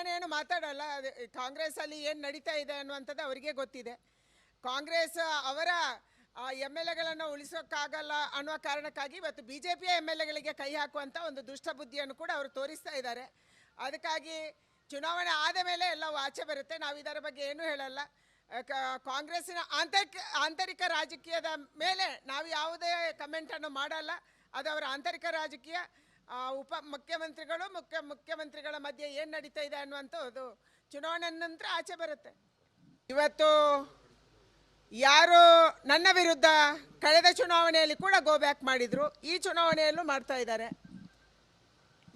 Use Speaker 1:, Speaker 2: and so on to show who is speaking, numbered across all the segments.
Speaker 1: ನಾನೇನು ಮಾತಾಡಲ್ಲ. ಕಾಂಗ್ರೆಸ್ ಅಲ್ಲಿ ಏನು ನಡೀತಾ ಇದೆ ಅನ್ನುವಂಥದ್ದು ಅವರಿಗೆ ಗೊತ್ತಿದೆ. ಕಾಂಗ್ರೆಸ್ ಅವರ ಎಮ್ ಎಲ್ ಎಗಳನ್ನು ಉಳಿಸೋಕ್ಕಾಗಲ್ಲ ಅನ್ನೋ ಕಾರಣಕ್ಕಾಗಿ ಇವತ್ತು BJP ಎಮ್ ಎಲ್ ಎಗಳಿಗೆ ಕೈ ಹಾಕುವಂಥ ಒಂದು ದುಷ್ಟ ಬುದ್ಧಿಯನ್ನು ಕೂಡ ಅವರು ತೋರಿಸ್ತಾ ಇದ್ದಾರೆ. ಅದಕ್ಕಾಗಿ ಚುನಾವಣೆ ಆದ ಮೇಲೆ ಎಲ್ಲವೂ ಆಚೆ ಬರುತ್ತೆ. ನಾವು ಇದರ ಬಗ್ಗೆ ಏನೂ ಹೇಳಲ್ಲ. ಕಾಂಗ್ರೆಸ್ಸಿನ ಆಂತರಿಕ ರಾಜಕೀಯದ ಮೇಲೆ ನಾವು ಯಾವುದೇ ಕಮೆಂಟನ್ನು ಮಾಡಲ್ಲ. ಅದು ಅವರ ಆಂತರಿಕ ರಾಜಕೀಯ. ಉಪ ಮುಖ್ಯಮಂತ್ರಿಗಳು ಮುಖ್ಯಮಂತ್ರಿಗಳ ಮಧ್ಯೆ ಏನು ನಡೀತಾ ಇದೆ ಅನ್ನುವಂಥದ್ದು ಚುನಾವಣೆ ನಂತರ ಆಚೆ ಬರುತ್ತೆ. ಇವತ್ತು ಯಾರು ನನ್ನ ವಿರುದ್ಧ ಕಳೆದ ಚುನಾವಣೆಯಲ್ಲಿ ಕೂಡ ಗೋ ಬ್ಯಾಕ್ ಮಾಡಿದ್ರು, ಈ ಚುನಾವಣೆಯಲ್ಲೂ ಮಾಡ್ತಾ ಇದ್ದಾರೆ.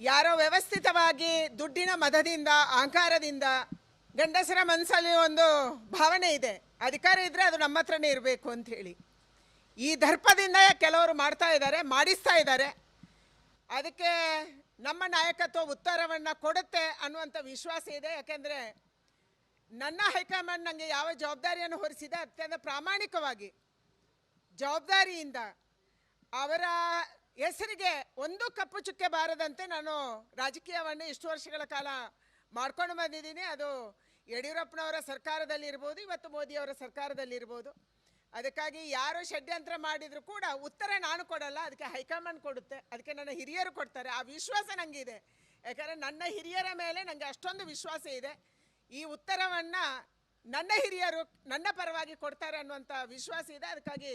Speaker 1: ಯಾರೋ ವ್ಯವಸ್ಥಿತವಾಗಿ ದುಡ್ಡಿನ ಮದದಿಂದ ಅಹಂಕಾರದಿಂದ ಗಂಡಸರ ಮನಸ್ಸಲ್ಲಿ ಒಂದು ಭಾವನೆ ಇದೆ, ಅಧಿಕಾರ ಇದ್ದರೆ ಅದು ನಮ್ಮ ಹತ್ರನೇ ಇರಬೇಕು ಅಂಥೇಳಿ ಈ ದರ್ಪದಿಂದ ಕೆಲವರು ಮಾಡ್ತಾ ಇದ್ದಾರೆ, ಮಾಡಿಸ್ತಾ ಇದ್ದಾರೆ. ಅದಕ್ಕೆ ನಮ್ಮ ನಾಯಕತ್ವ ಉತ್ತರವನ್ನು ಕೊಡುತ್ತೆ ಅನ್ನುವಂಥ ವಿಶ್ವಾಸ ಇದೆ. ಯಾಕೆಂದರೆ ನನ್ನ ಹೈಕಮಾಂಡ್ ನನಗೆ ಯಾವ ಜವಾಬ್ದಾರಿಯನ್ನು ಹೊರಿಸಿದೆ ಅತ್ಯಂತ ಪ್ರಾಮಾಣಿಕವಾಗಿ ಜವಾಬ್ದಾರಿಯಿಂದ ಅವರ ಹೆಸರಿಗೆ ಒಂದು ಕಪ್ಪು ಚುಕ್ಕೆ ಬಾರದಂತೆ ನಾನು ರಾಜಕೀಯವನ್ನು ಇಷ್ಟು ವರ್ಷಗಳ ಕಾಲ ಮಾಡ್ಕೊಂಡು ಬಂದಿದ್ದೀನಿ. ಅದು ಯಡಿಯೂರಪ್ಪನವರ ಸರ್ಕಾರದಲ್ಲಿರ್ಬೋದು, ಇವತ್ತು ಮೋದಿಯವರ ಸರ್ಕಾರದಲ್ಲಿರ್ಬೋದು. ಅದಕ್ಕಾಗಿ ಯಾರು ಷಡ್ಯಂತ್ರ ಮಾಡಿದರೂ ಕೂಡ ಉತ್ತರ ನಾನು ಕೊಡಲ್ಲ, ಅದಕ್ಕೆ ಹೈಕಮಾಂಡ್ ಕೊಡುತ್ತೆ, ಅದಕ್ಕೆ ನನ್ನ ಹಿರಿಯರು ಕೊಡ್ತಾರೆ. ಆ ವಿಶ್ವಾಸ ನನಗಿದೆ. ಯಾಕಂದರೆ ನನ್ನ ಹಿರಿಯರ ಮೇಲೆ ನನಗೆ ಅಷ್ಟೊಂದು ವಿಶ್ವಾಸ ಇದೆ. ಈ ಉತ್ತರವನ್ನು ನನ್ನ ಹಿರಿಯರು ನನ್ನ ಪರವಾಗಿ ಕೊಡ್ತಾರೆ ಅನ್ನುವಂಥ ವಿಶ್ವಾಸ ಇದೆ. ಅದಕ್ಕಾಗಿ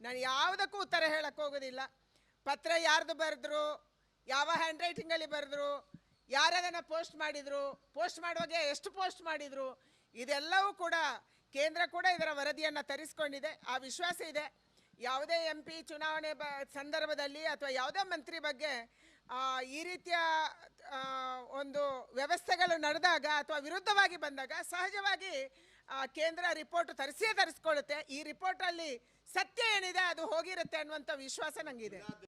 Speaker 1: ನಾನು ಯಾವುದಕ್ಕೂ ಉತ್ತರ ಹೇಳಕ್ಕೆ ಹೋಗೋದಿಲ್ಲ. ಪತ್ರ ಯಾರ್ದು ಬರೆದ್ರು, ಯಾವ ಹ್ಯಾಂಡ್ ರೈಟಿಂಗಲ್ಲಿ ಬರೆದ್ರು, ಯಾರದನ್ನು ಪೋಸ್ಟ್ ಮಾಡಿದರು, ಪೋಸ್ಟ್ ಮಾಡುವಾಗ ಎಷ್ಟು ಪೋಸ್ಟ್ ಮಾಡಿದರು, ಇದೆಲ್ಲವೂ ಕೂಡ ಕೇಂದ್ರ ಕೂಡ ಇದರ ವರದಿಯನ್ನು ತರಿಸ್ಕೊಂಡಿದೆ. ಆ ವಿಶ್ವಾಸ ಇದೆ. ಯಾವುದೇ MP ಚುನಾವಣೆ ಸಂದರ್ಭದಲ್ಲಿ ಅಥವಾ ಯಾವುದೇ ಮಂತ್ರಿ ಬಗ್ಗೆ ಈ ರೀತಿಯ ಒಂದು ವ್ಯವಸ್ಥೆಗಳು ನಡೆದಾಗ ಅಥವಾ ವಿರುದ್ಧವಾಗಿ ಬಂದಾಗ ಸಹಜವಾಗಿ ಕೇಂದ್ರ ರಿಪೋರ್ಟ್ ತರಿಸಿಕೊಳ್ಳುತ್ತೆ. ಈ ರಿಪೋರ್ಟಲ್ಲಿ ಸತ್ಯ ಏನಿದೆ ಅದು ಹೋಗಿರುತ್ತೆ ಅನ್ನುವಂಥ ವಿಶ್ವಾಸ ನನಗಿದೆ.